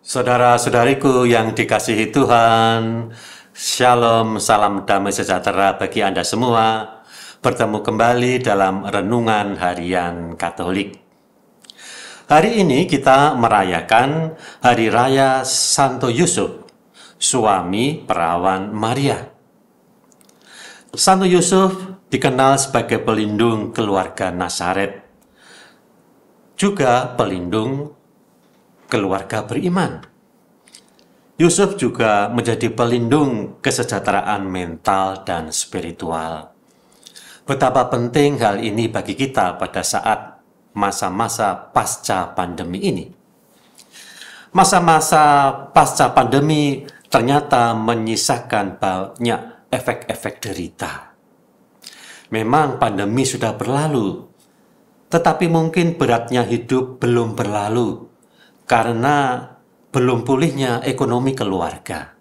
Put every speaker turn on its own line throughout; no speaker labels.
Saudara-saudariku yang dikasihi Tuhan, Shalom, salam damai sejahtera bagi Anda semua. Bertemu kembali dalam Renungan Harian Katolik. Hari ini kita merayakan Hari Raya Santo Yusuf, suami perawan Maria. Santo Yusuf dikenal sebagai pelindung keluarga Nazaret, juga pelindung keluarga beriman. Yusuf juga menjadi pelindung kesejahteraan mental dan spiritual. Betapa penting hal ini bagi kita pada saat masa-masa pasca pandemi ini. Masa-masa pasca pandemi ternyata menyisakan banyak efek-efek derita. Memang pandemi sudah berlalu, tetapi mungkin beratnya hidup belum berlalu karena belum pulihnya ekonomi keluarga.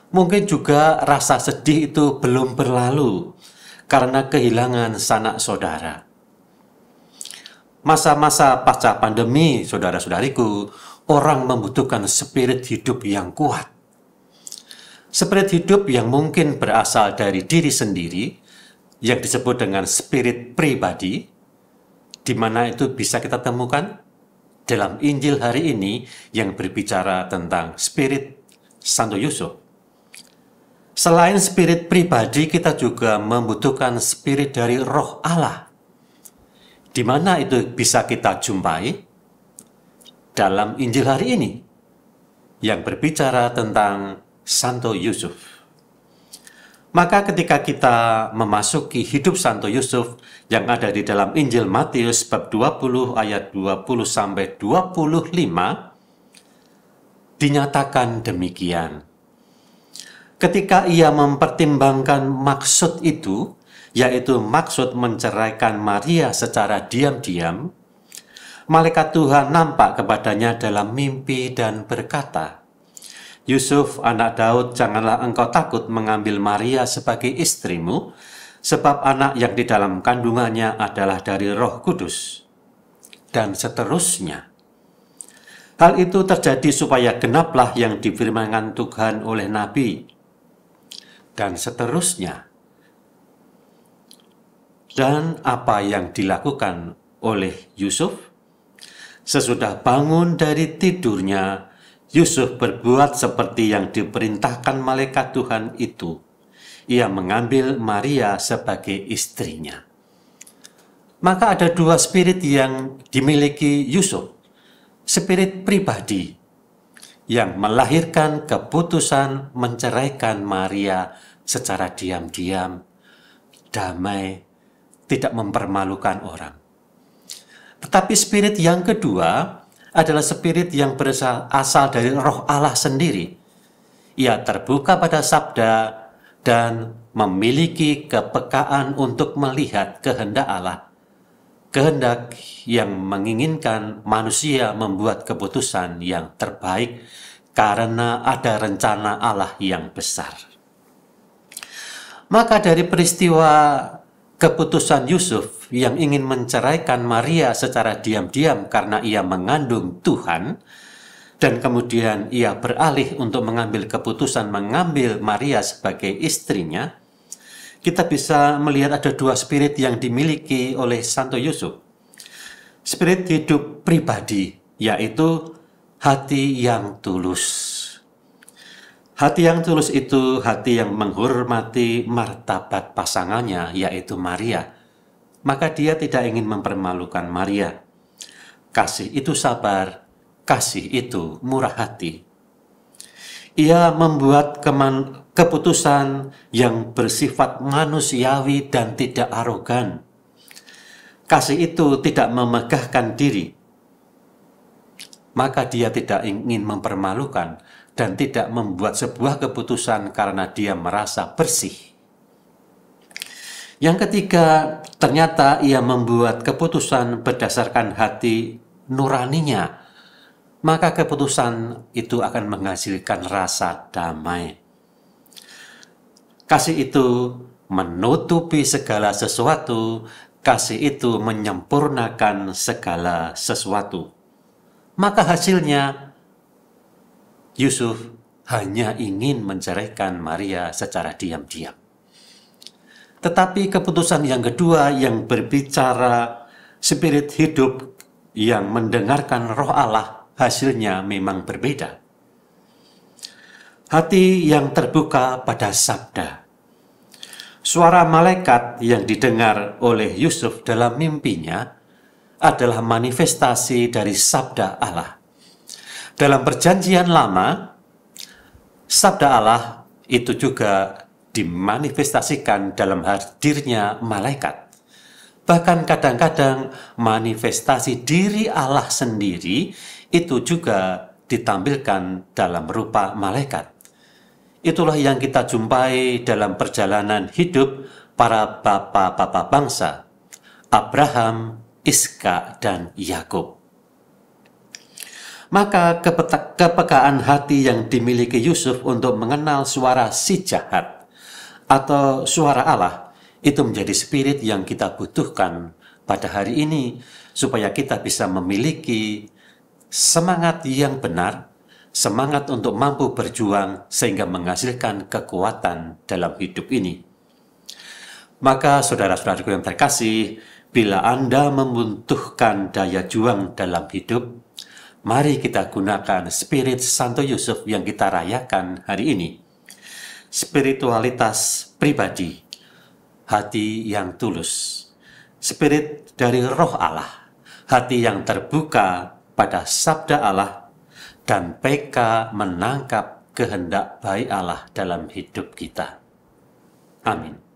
Mungkin juga rasa sedih itu belum berlalu karena kehilangan sanak saudara. Masa-masa pasca pandemi, saudara-saudariku, orang membutuhkan spirit hidup yang kuat. Spirit hidup yang mungkin berasal dari diri sendiri, yang disebut dengan spirit pribadi, di mana itu bisa kita temukan dalam Injil hari ini yang berbicara tentang spirit Santo Yusuf. Selain spirit pribadi, kita juga membutuhkan spirit dari Roh Allah. Di mana itu bisa kita jumpai dalam Injil hari ini yang berbicara tentang Santo Yusuf. Maka ketika kita memasuki hidup Santo Yusuf yang ada di dalam Injil Matius bab 20 ayat 20-25, dinyatakan demikian. Ketika ia mempertimbangkan maksud itu, yaitu maksud menceraikan Maria secara diam-diam, malaikat Tuhan nampak kepadanya dalam mimpi dan berkata, "Yusuf, anak Daud, janganlah engkau takut mengambil Maria sebagai istrimu, sebab anak yang di dalam kandungannya adalah dari Roh Kudus." Dan seterusnya. Hal itu terjadi supaya genaplah yang difirmankan Tuhan oleh Nabi. Dan seterusnya. Dan apa yang dilakukan oleh Yusuf? Sesudah bangun dari tidurnya, Yusuf berbuat seperti yang diperintahkan malaikat Tuhan itu. Ia mengambil Maria sebagai istrinya. Maka ada dua spirit yang dimiliki Yusuf. Spirit pribadi yang melahirkan keputusan menceraikan Maria secara diam-diam, damai, tidak mempermalukan orang. Tetapi spirit yang kedua adalah spirit yang berasal dari Roh Allah sendiri. Ia terbuka pada sabda dan memiliki kepekaan untuk melihat kehendak Allah. Kehendak yang menginginkan manusia membuat keputusan yang terbaik karena ada rencana Allah yang besar. Maka dari peristiwa keputusan Yusuf yang ingin menceraikan Maria secara diam-diam karena ia mengandung Tuhan, dan kemudian ia beralih untuk mengambil keputusan mengambil Maria sebagai istrinya, kita bisa melihat ada dua spirit yang dimiliki oleh Santo Yusuf. Spirit hidup pribadi, yaitu hati yang tulus. Hati yang tulus itu hati yang menghormati martabat pasangannya, yaitu Maria. Maka dia tidak ingin mempermalukan Maria. Kasih itu sabar, kasih itu murah hati. Ia membuat keputusan yang bersifat manusiawi dan tidak arogan. Kasih itu tidak memegahkan diri. Maka dia tidak ingin mempermalukan dan tidak membuat sebuah keputusan karena dia merasa bersih. Yang ketiga, ternyata ia membuat keputusan berdasarkan hati nuraninya. Maka keputusan itu akan menghasilkan rasa damai. Kasih itu menutupi segala sesuatu, kasih itu menyempurnakan segala sesuatu. Maka hasilnya Yusuf hanya ingin menceraikan Maria secara diam-diam. Tetapi keputusan yang kedua yang berbicara spirit hidup yang mendengarkan roh Allah, hasilnya memang berbeda. Hati yang terbuka pada sabda. Suara malaikat yang didengar oleh Yusuf dalam mimpinya adalah manifestasi dari sabda Allah. Dalam perjanjian lama, sabda Allah itu juga dimanifestasikan dalam hadirnya malaikat. Bahkan kadang-kadang manifestasi diri Allah sendiri itu juga ditampilkan dalam rupa malaikat. Itulah yang kita jumpai dalam perjalanan hidup para bapa-bapa bangsa, Abraham, Iskak, dan Yakub. Maka kepekaan hati yang dimiliki Yusuf untuk mengenal suara si jahat atau suara Allah itu menjadi spirit yang kita butuhkan pada hari ini supaya kita bisa memiliki semangat yang benar, semangat untuk mampu berjuang sehingga menghasilkan kekuatan dalam hidup ini. Maka saudara-saudaraku yang terkasih, bila Anda membutuhkan daya juang dalam hidup, mari kita gunakan spirit Santo Yusuf yang kita rayakan hari ini. Spiritualitas pribadi, hati yang tulus, spirit dari roh Allah, hati yang terbuka pada sabda Allah, dan peka menangkap kehendak baik Allah dalam hidup kita. Amin.